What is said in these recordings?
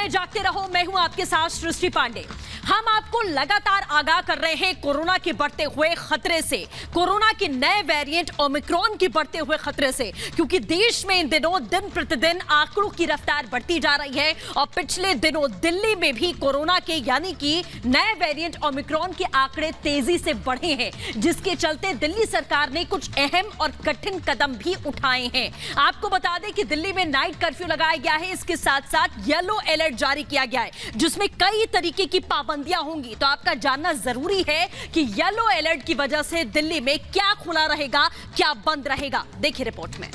नए जागते रहो। मैं हूं आपके साथ सृष्टि पांडे। हम आपको लगातार आगाह कर रहे हैं कोरोना के बढ़ते हुए खतरे से, कोरोना के नए वेरिएंट ओमिक्रॉन के बढ़ते हुए खतरे से, क्योंकि देश में इन दिनों दिन प्रतिदिन आंकड़ों की रफ्तार बढ़ती जा रही है। और पिछले दिनों दिल्ली में भी कोरोना के यानी कि नए वेरिएंट ओमिक्रॉन के आंकड़े तेजी से बढ़े हैं, जिसके चलते दिल्ली सरकार ने कुछ अहम और कठिन कदम भी उठाए हैं। आपको बता दें कि दिल्ली में नाइट कर्फ्यू लगाया गया है, इसके साथ साथ येलो अलर्ट जारी किया गया है, जिसमें कई तरीके की पाबंदियां होंगी। तो आपका जानना जरूरी है कि येलो अलर्ट की वजह से दिल्ली में क्या खुला रहेगा, क्या बंद रहेगा। देखिए रिपोर्ट में।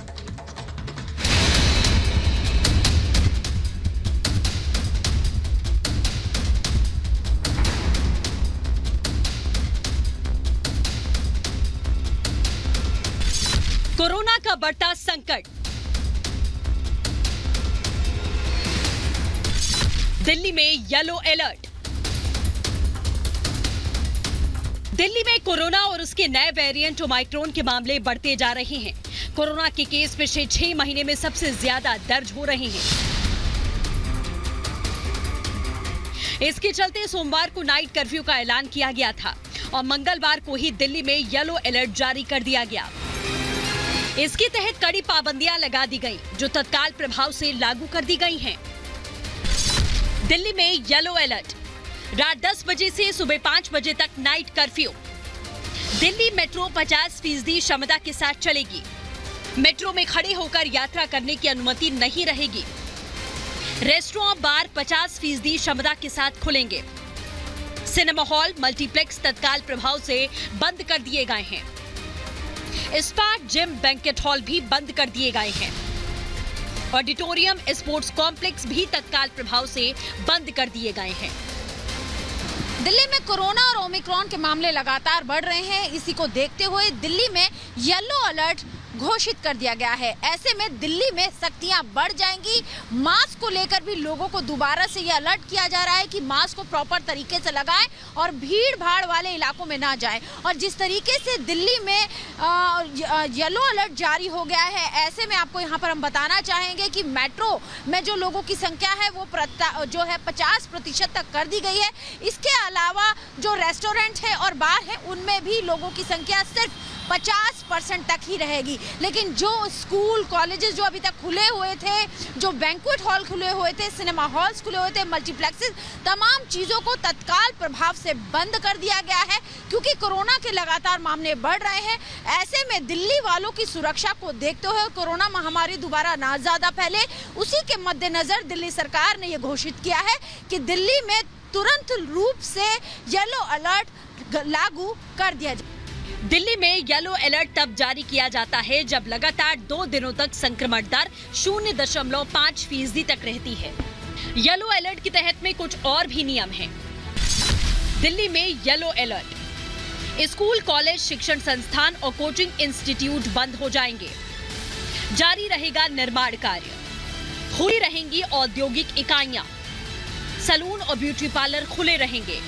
कोरोना का बढ़ता संकट, दिल्ली में येलो अलर्ट। दिल्ली में कोरोना और उसके नए वेरिएंट ओमिक्रॉन के मामले बढ़ते जा रहे हैं। कोरोना के केस पिछले 6 महीने में सबसे ज्यादा दर्ज हो रहे हैं। इसके चलते सोमवार को नाइट कर्फ्यू का ऐलान किया गया था और मंगलवार को ही दिल्ली में येलो अलर्ट जारी कर दिया गया। इसके तहत कड़ी पाबंदियां लगा दी गई, जो तत्काल प्रभाव से लागू कर दी गई हैं। दिल्ली में येलो अलर्ट, रात 10 बजे से सुबह 5 बजे तक नाइट कर्फ्यू। दिल्ली मेट्रो 50% क्षमता के साथ चलेगी। मेट्रो में खड़े होकर यात्रा करने की अनुमति नहीं रहेगी। रेस्टोरेंट, बार 50% क्षमता के साथ खुलेंगे। सिनेमा हॉल, मल्टीप्लेक्स तत्काल प्रभाव से बंद कर दिए गए हैं। स्पा, जिम, बैंकेट हॉल भी बंद कर दिए गए हैं। ऑडिटोरियम, स्पोर्ट्स कॉम्प्लेक्स भी तत्काल प्रभाव से बंद कर दिए गए हैं। दिल्ली में कोरोना और ओमिक्रॉन के मामले लगातार बढ़ रहे हैं। इसी को देखते हुए दिल्ली में येलो अलर्ट घोषित कर दिया गया है। ऐसे में दिल्ली में सख्तियां बढ़ जाएंगी। मास्क को लेकर भी लोगों को दोबारा से ये अलर्ट किया जा रहा है कि मास्क को प्रॉपर तरीके से लगाएं और भीड़ भाड़ वाले इलाकों में ना जाएं। और जिस तरीके से दिल्ली में येलो अलर्ट जारी हो गया है, ऐसे में आपको यहाँ पर हम बताना चाहेंगे कि मेट्रो में जो लोगों की संख्या है वो जो है 50% तक कर दी गई है। इसके अलावा जो रेस्टोरेंट है और बार है, उनमें भी लोगों की संख्या सिर्फ 50% तक ही रहेगी। लेकिन जो स्कूल, कॉलेजेस जो अभी तक खुले हुए थे, जो बैंक्वेट हॉल खुले हुए थे, सिनेमा हॉल्स खुले हुए थे, मल्टीप्लेक्सेस, तमाम चीज़ों को तत्काल प्रभाव से बंद कर दिया गया है, क्योंकि कोरोना के लगातार मामले बढ़ रहे हैं। ऐसे में दिल्ली वालों की सुरक्षा को देखते हुए कोरोना महामारी दोबारा ना ज़्यादा फैले, उसी के मद्देनज़र दिल्ली सरकार ने ये घोषित किया है कि दिल्ली में तुरंत रूप से येलो अलर्ट लागू कर दिया जाए। दिल्ली में येलो अलर्ट तब जारी किया जाता है जब लगातार 2 दिनों तक संक्रमण दर 0.5% तक रहती है। येलो अलर्ट के तहत में कुछ और भी नियम हैं। दिल्ली में येलो अलर्ट, स्कूल, कॉलेज, शिक्षण संस्थान और कोचिंग इंस्टीट्यूट बंद हो जाएंगे। जारी रहेगा निर्माण कार्य। खुली रहेंगी औद्योगिक इकाइयां। सैलून और ब्यूटी पार्लर खुले रहेंगे।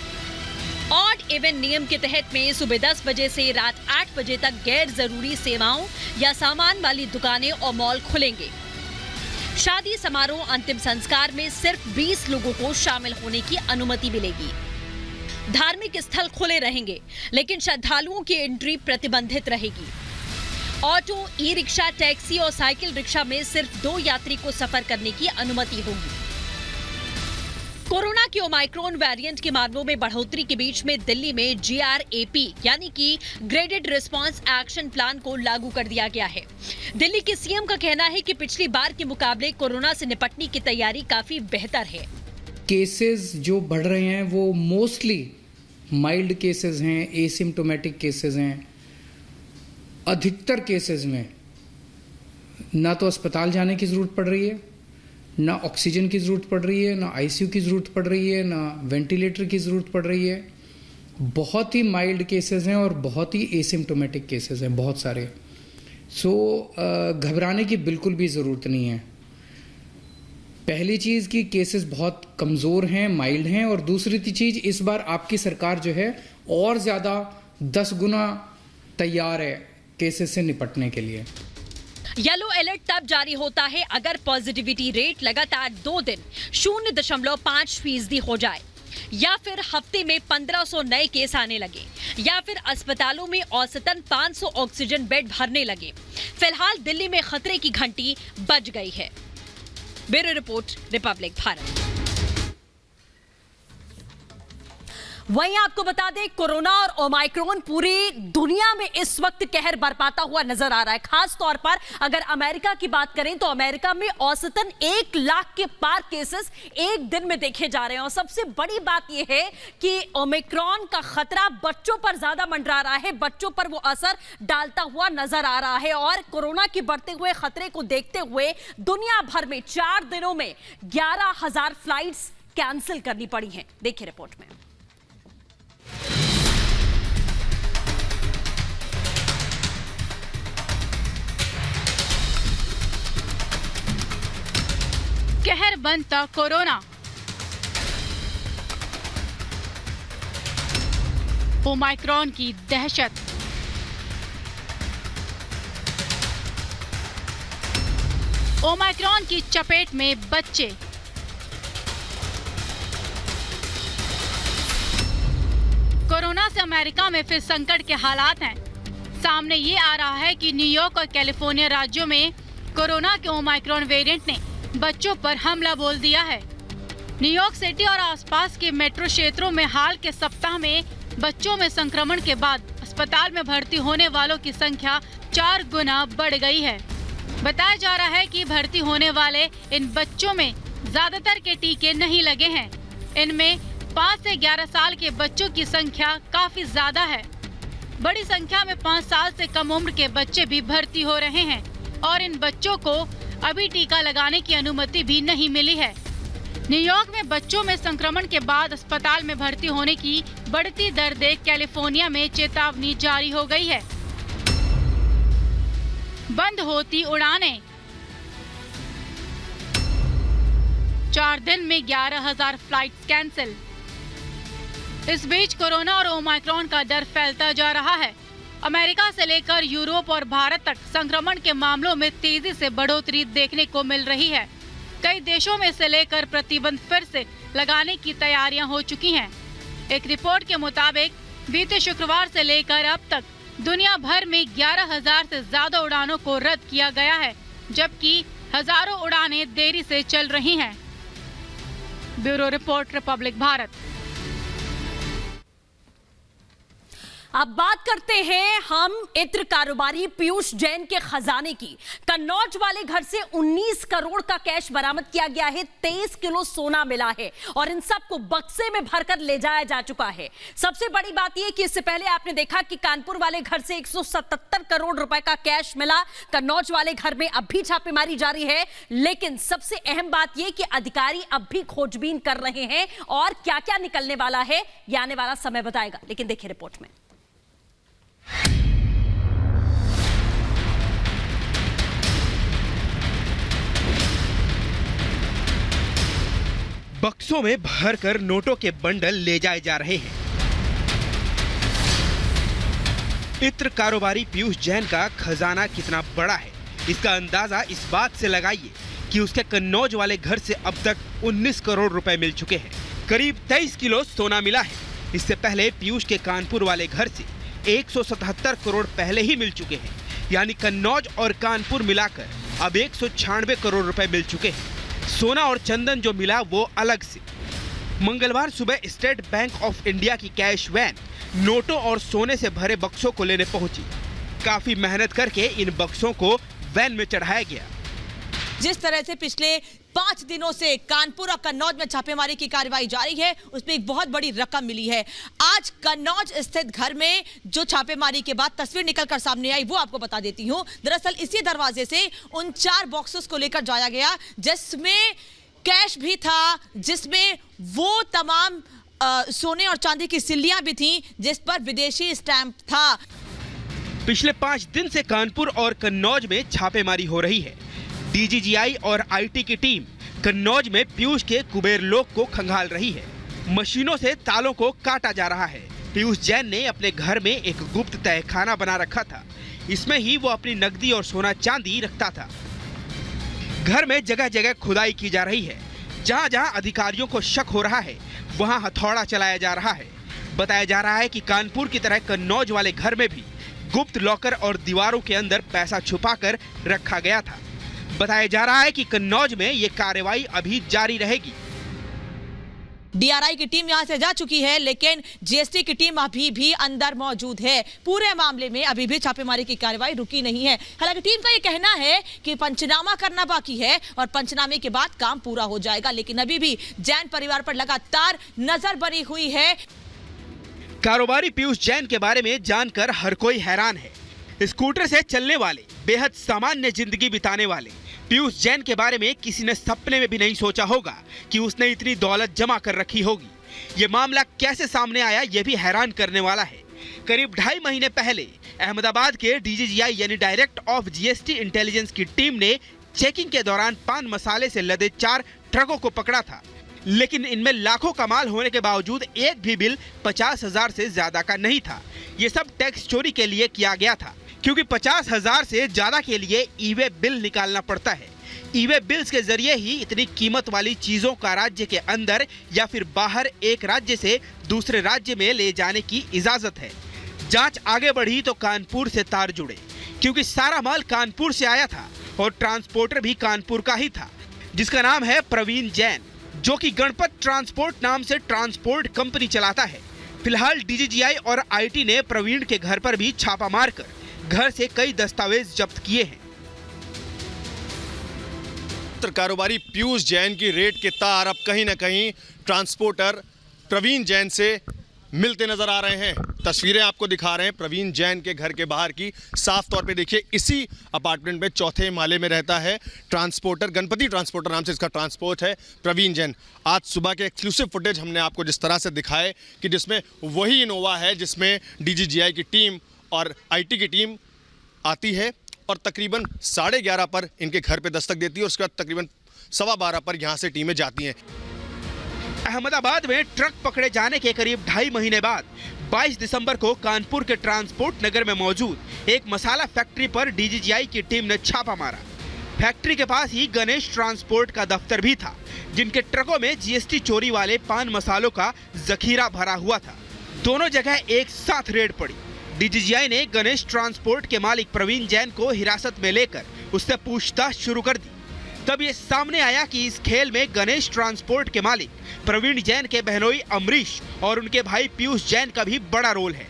ऑड इवन नियम के तहत में सुबह 10 बजे से रात 8 बजे तक गैर जरूरी सेवाओं या सामान वाली दुकानें और मॉल खुलेंगे। शादी समारोह, अंतिम संस्कार में सिर्फ 20 लोगों को शामिल होने की अनुमति मिलेगी। धार्मिक स्थल खुले रहेंगे, लेकिन श्रद्धालुओं की एंट्री प्रतिबंधित रहेगी। ऑटो, ई रिक्शा, टैक्सी और साइकिल रिक्शा में सिर्फ 2 यात्री को सफर करने की अनुमति होगी। कोरोना के ओमिक्रॉन वेरिएंट के मामलों में बढ़ोतरी के बीच में दिल्ली में GRAP यानी कि ग्रेडेड रिस्पांस एक्शन प्लान को लागू कर दिया गया है। दिल्ली के सीएम का कहना है कि पिछली बार के मुकाबले कोरोना से निपटने की तैयारी काफी बेहतर है। केसेस जो बढ़ रहे हैं वो मोस्टली माइल्ड केसेस हैं, एसिम्प्टोमेटिक केसेस हैं। अधिकतर केसेस में ना तो अस्पताल जाने की जरूरत पड़ रही है, ना ऑक्सीजन की ज़रूरत पड़ रही है, ना आईसीयू की ज़रूरत पड़ रही है, ना वेंटिलेटर की ज़रूरत पड़ रही है। बहुत ही माइल्ड केसेस हैं और बहुत ही एसिम्प्टोमेटिक केसेस हैं, बहुत सारे। सो घबराने की बिल्कुल भी ज़रूरत नहीं है। पहली चीज़ कि केसेस बहुत कमज़ोर हैं, माइल्ड हैं, और दूसरी चीज़ इस बार आपकी सरकार जो है और ज़्यादा 10 गुना तैयार है केसेस से निपटने के लिए। येलो अलर्ट तब जारी होता है अगर पॉजिटिविटी रेट लगातार 2 दिन 0.5% हो जाए, या फिर हफ्ते में 1500 नए केस आने लगे, या फिर अस्पतालों में औसतन 500 ऑक्सीजन बेड भरने लगे। फिलहाल दिल्ली में खतरे की घंटी बज गई है। Bureau report, Republic Bharat. वहीं आपको बता दें, कोरोना और ओमाइक्रोन पूरी दुनिया में इस वक्त कहर बरपाता हुआ नजर आ रहा है। खास तौर पर अगर अमेरिका की बात करें तो अमेरिका में औसतन 1 लाख के पार केसेस एक दिन में देखे जा रहे हैं। और सबसे बड़ी बात यह है कि ओमिक्रॉन का खतरा बच्चों पर ज्यादा मंडरा रहा है, बच्चों पर वो असर डालता हुआ नजर आ रहा है। और कोरोना के बढ़ते हुए खतरे को देखते हुए दुनिया भर में 4 दिनों में 11,000 फ्लाइट्स कैंसिल करनी पड़ी हैं। देखिए रिपोर्ट में। कहर बनता कोरोना, ओमाइक्रॉन की दहशत, ओमाइक्रॉन की चपेट में बच्चे, कोरोना से अमेरिका में फिर संकट के हालात हैं। सामने ये आ रहा है कि न्यूयॉर्क और कैलिफोर्निया राज्यों में कोरोना के ओमाइक्रॉन वेरिएंट ने बच्चों पर हमला बोल दिया है। न्यूयॉर्क सिटी और आसपास के मेट्रो क्षेत्रों में हाल के सप्ताह में बच्चों में संक्रमण के बाद अस्पताल में भर्ती होने वालों की संख्या 4 गुना बढ़ गई है। बताया जा रहा है कि भर्ती होने वाले इन बच्चों में ज्यादातर के टीके नहीं लगे हैं। इनमें 5 से 11 साल के बच्चों की संख्या काफी ज्यादा है। बड़ी संख्या में 5 साल से कम उम्र के बच्चे भी भर्ती हो रहे हैं और इन बच्चों को अभी टीका लगाने की अनुमति भी नहीं मिली है। न्यूयॉर्क में बच्चों में संक्रमण के बाद अस्पताल में भर्ती होने की बढ़ती दर देख कैलिफोर्निया में चेतावनी जारी हो गई है। बंद होती उड़ानें, 4 दिन में 11,000 फ्लाइट्स कैंसिल। इस बीच कोरोना और ओमाइक्रॉन का डर फैलता जा रहा है। अमेरिका से लेकर यूरोप और भारत तक संक्रमण के मामलों में तेजी से बढ़ोतरी देखने को मिल रही है। कई देशों में से लेकर प्रतिबंध फिर से लगाने की तैयारियां हो चुकी हैं। एक रिपोर्ट के मुताबिक बीते शुक्रवार से लेकर अब तक दुनिया भर में 11,000 से ज्यादा उड़ानों को रद्द किया गया है, जबकि हजारों उड़ानें देरी से चल रही हैं। Bureau report, Republic Bharat. अब बात करते हैं हम इत्र कारोबारी पीयूष जैन के खजाने की। कन्नौज वाले घर से 19 करोड़ का कैश बरामद किया गया है, 23 किलो सोना मिला है और इन सबको बक्से में भरकर ले जाया जा चुका है। सबसे बड़ी बात यह कि इससे पहले आपने देखा कि कानपुर वाले घर से 177 करोड़ रुपए का कैश मिला। कन्नौज वाले घर में अब भी छापेमारी जारी है, लेकिन सबसे अहम बात यह कि अधिकारी अब भी खोजबीन कर रहे हैं और क्या क्या निकलने वाला है ये आने वाला समय बताएगा। लेकिन देखिए रिपोर्ट में। बक्सों में भरकर नोटों के बंडल ले जाए जा रहे हैं। इत्र कारोबारी पीयूष जैन का खजाना कितना बड़ा है, इसका अंदाजा इस बात से लगाइए कि उसके कन्नौज वाले घर से अब तक 19 करोड़ रुपए मिल चुके हैं। करीब 23 किलो सोना मिला है। इससे पहले पीयूष के कानपुर वाले घर से 177 करोड़ पहले ही मिल चुके हैं, यानी कन्नौज और कानपुर मिलाकर अब 196 करोड़ रुपए मिल चुके हैं। सोना और चंदन जो मिला वो अलग से। मंगलवार सुबह स्टेट बैंक ऑफ इंडिया की कैश वैन नोटों और सोने से भरे बक्सों को लेने पहुंची। काफी मेहनत करके इन बक्सों को वैन में चढ़ाया गया। जिस तरह से पिछले 5 दिनों से कानपुर और कन्नौज में छापेमारी की कार्रवाई जारी है, उसमें एक बहुत बड़ी रकम मिली है। आज कन्नौज स्थित घर में जो छापेमारी के बाद तस्वीर निकलकर सामने आई वो आपको बता देती हूं। दरअसल इसी दरवाजे से उन 4 बॉक्सेस को लेकर जाया गया जिसमें कैश भी था, जिसमें वो तमाम सोने और चांदी की सिल्लियां भी थी जिस पर विदेशी स्टैंप था। पिछले 5 दिन से कानपुर और कन्नौज में छापेमारी हो रही है। डीजीजीआई और आईटी की टीम कन्नौज में पीयूष के कुबेर लोक को खंगाल रही है। मशीनों से तालों को काटा जा रहा है। पीयूष जैन ने अपने घर में एक गुप्त तहखाना बना रखा था। इसमें ही वो अपनी नकदी और सोना चांदी रखता था। घर में जगह जगह खुदाई की जा रही है। जहां जहां अधिकारियों को शक हो रहा है वहां हथौड़ा चलाया जा रहा है। बताया जा रहा है कि कानपुर की तरह कन्नौज वाले घर में भी गुप्त लॉकर और दीवारों के अंदर पैसा छुपाकर रखा गया था। बताया जा रहा है कि कन्नौज में ये कार्रवाई अभी जारी रहेगी। डीआरआई की टीम यहां से जा चुकी है, लेकिन जीएसटी की टीम अभी भी अंदर मौजूद है। पूरे मामले में अभी भी छापेमारी की कार्रवाई रुकी नहीं है। हालांकि टीम का ये कहना है कि पंचनामा करना बाकी है और पंचनामे के बाद काम पूरा हो जाएगा, लेकिन अभी भी जैन परिवार पर लगातार नजर बनी हुई है। कारोबारी पीयूष जैन के बारे में जानकर हर कोई हैरान है। स्कूटर से चलने वाले, बेहद सामान्य जिंदगी बिताने वाले पीयूष जैन के बारे में किसी ने सपने में भी नहीं सोचा होगा कि उसने इतनी दौलत जमा कर रखी होगी। ये मामला कैसे सामने आया, ये भी हैरान करने वाला है। करीब 2.5 महीने पहले अहमदाबाद के डीजीजीआई यानी डायरेक्ट ऑफ जीएसटी इंटेलिजेंस की टीम ने चेकिंग के दौरान पान मसाले से लदे 4 ट्रकों को पकड़ा था, लेकिन इनमें लाखों का माल होने के बावजूद एक भी बिल 50,000 से ज्यादा का नहीं था। ये सब टैक्स चोरी के लिए किया गया था, क्योंकि 50,000 से ज्यादा के लिए ई-वे बिल निकालना पड़ता है। ई-वे बिल्स के जरिए ही इतनी कीमत वाली चीजों का राज्य के अंदर या फिर बाहर एक राज्य से दूसरे राज्य में ले जाने की इजाजत है। जांच आगे बढ़ी तो कानपुर से तार जुड़े, क्योंकि सारा माल कानपुर से आया था और ट्रांसपोर्टर भी कानपुर का ही था, जिसका नाम है प्रवीण जैन, जो कि गणपत ट्रांसपोर्ट नाम से ट्रांसपोर्ट कंपनी चलाता है। फिलहाल डीजीजीआई और आईटी ने प्रवीण के घर पर भी छापा मारकर घर से कई दस्तावेज जब्त किए हैं। कारोबारी पीयूष जैन की रेड के तार अब कहीं ना कहीं ट्रांसपोर्टर प्रवीण जैन से मिलते नजर आ रहे हैं। तस्वीरें आपको दिखा रहे हैं प्रवीण जैन के घर के बाहर की। साफ तौर पे देखिए, इसी अपार्टमेंट में 4थे माले में रहता है ट्रांसपोर्टर, गणपति ट्रांसपोर्टर नाम से इसका ट्रांसपोर्ट है, प्रवीण जैन। आज सुबह के एक्सक्लूसिव फुटेज हमने आपको जिस तरह से दिखाए कि जिसमें वही इनोवा है जिसमें डीजीजीआई की टीम और आईटी की टीम आती है और तकरीबन 11:30 पर इनके घर पे दस्तक देती है और उसके बाद तकरीबन 12:15 पर यहाँ से टीमें जाती हैं। अहमदाबाद में ट्रक पकड़े जाने के करीब 2.5 महीने बाद 22 दिसंबर को कानपुर के ट्रांसपोर्ट नगर में मौजूद एक मसाला फैक्ट्री पर डीजीजीआई की टीम ने छापा मारा। फैक्ट्री के पास ही गणेश ट्रांसपोर्ट का दफ्तर भी था, जिनके ट्रकों में जीएसटी चोरी वाले पान मसालों का जखीरा भरा हुआ था। दोनों जगह एक साथ रेड पड़ी। डीजीजीआई ने गणेश ट्रांसपोर्ट के मालिक प्रवीण जैन को हिरासत में लेकर उससे पूछताछ शुरू कर दी। तब ये सामने आया कि इस खेल में गणेश ट्रांसपोर्ट के मालिक प्रवीण जैन के बहनोई अमरीश और उनके भाई पीयूष जैन का भी बड़ा रोल है।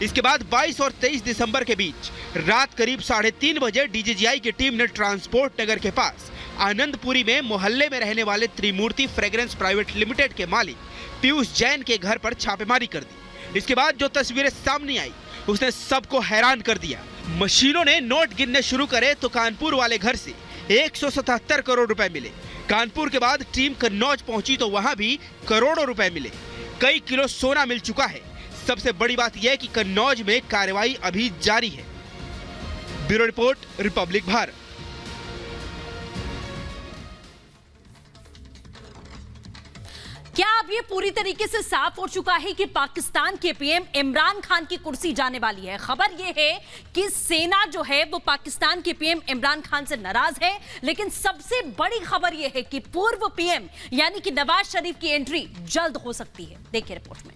इसके बाद 22 और 23 दिसंबर के बीच रात करीब 3:30 बजे डीजीजीआई की टीम ने ट्रांसपोर्ट नगर के पास आनंदपुरी में मोहल्ले में रहने वाले त्रिमूर्ति फ्रेग्रेंस प्राइवेट लिमिटेड के मालिक पीयूष जैन के घर पर छापेमारी कर दी। इसके बाद जो तस्वीरें सामने आई उसने सबको हैरान कर दिया। मशीनों ने नोट गिनने शुरू करे तो कानपुर वाले घर से 177 करोड़ रुपए मिले। कानपुर के बाद टीम कन्नौज पहुंची तो वहां भी करोड़ों रुपए मिले। कई किलो सोना मिल चुका है। सबसे बड़ी बात यह है कि कन्नौज में कार्रवाई अभी जारी है। Bureau report, Republic Bharat. क्या अब ये पूरी तरीके से साफ हो चुका है कि पाकिस्तान के पीएम इमरान खान की कुर्सी जाने वाली है? खबर ये है कि सेना जो है वो पाकिस्तान के पीएम इमरान खान से नाराज है, लेकिन सबसे बड़ी खबर ये है कि पूर्व पीएम यानी कि नवाज शरीफ की एंट्री जल्द हो सकती है। देखिए रिपोर्ट में।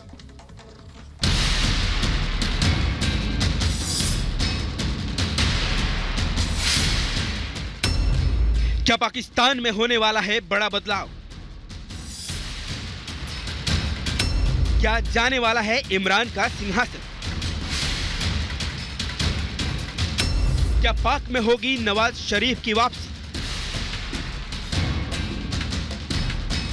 क्या पाकिस्तान में होने वाला है बड़ा बदलाव? क्या जाने वाला है इमरान का सिंहासन? क्या पाक में होगी नवाज शरीफ की वापसी?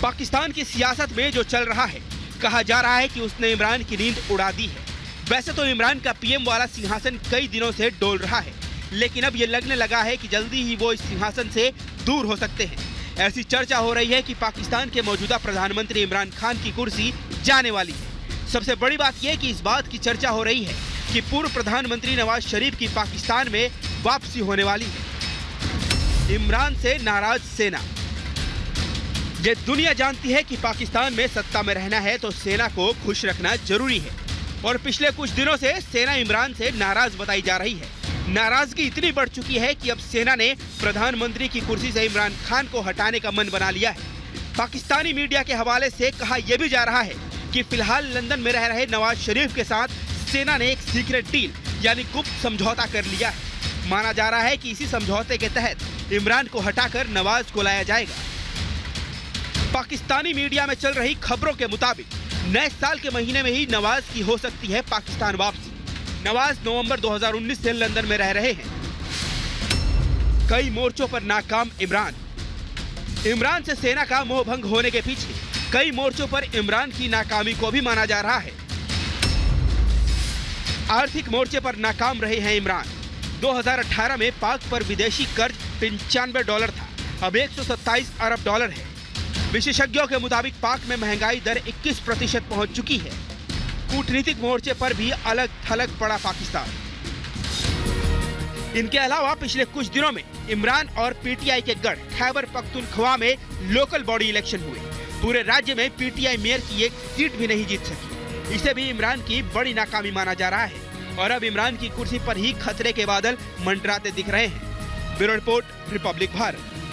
पाकिस्तान की सियासत में जो चल रहा है, कहा जा रहा है कि उसने इमरान की नींद उड़ा दी है। वैसे तो इमरान का पीएम वाला सिंहासन कई दिनों से डोल रहा है, लेकिन अब यह लगने लगा है कि जल्दी ही वो इस सिंहासन से दूर हो सकते हैं। ऐसी चर्चा हो रही है कि पाकिस्तान के मौजूदा प्रधानमंत्री इमरान खान की कुर्सी जाने वाली है। सबसे बड़ी बात यह कि इस बात की चर्चा हो रही है कि पूर्व प्रधानमंत्री नवाज शरीफ की पाकिस्तान में वापसी होने वाली है। इमरान से नाराज सेना। ये दुनिया जानती है कि पाकिस्तान में सत्ता में रहना है तो सेना को खुश रखना जरूरी है, और पिछले कुछ दिनों से सेना इमरान से नाराज बताई जा रही है। नाराजगी इतनी बढ़ चुकी है कि अब सेना ने प्रधानमंत्री की कुर्सी से इमरान खान को हटाने का मन बना लिया है। पाकिस्तानी मीडिया के हवाले से कहा यह भी जा रहा है कि फिलहाल लंदन में रह रहे नवाज शरीफ के साथ सेना ने एक सीक्रेट डील यानी गुप्त समझौता कर लिया है। माना जा रहा है कि इसी समझौते के तहत इमरान को हटाकर नवाज को लाया जाएगा। पाकिस्तानी मीडिया में चल रही खबरों के मुताबिक नए साल के महीने में ही नवाज की हो सकती है पाकिस्तान वापसी। नवाज नवंबर 2019 से लंदन में रह रहे हैं। कई मोर्चों पर नाकाम इमरान से सेना का मोह भंग होने के पीछे कई मोर्चों पर इमरान की नाकामी को भी माना जा रहा है। आर्थिक मोर्चे पर नाकाम रहे हैं इमरान। 2018 में पाक पर विदेशी कर्ज $95 था, अब 127 अरब डॉलर है। विशेषज्ञों के मुताबिक पाक में महंगाई दर 21% पहुंच चुकी है। कूटनीतिक मोर्चे पर भी अलग थलग पड़ा पाकिस्तान। इनके अलावा पिछले कुछ दिनों में इमरान और पीटीआई के गढ़ खैबर पख्तूनख्वा में लोकल बॉडी इलेक्शन हुए। पूरे राज्य में पीटीआई मेयर की एक सीट भी नहीं जीत सकी। इसे भी इमरान की बड़ी नाकामी माना जा रहा है और अब इमरान की कुर्सी पर ही खतरे के बादल मंडराते दिख रहे हैं। Bureau report, Republic Bharat.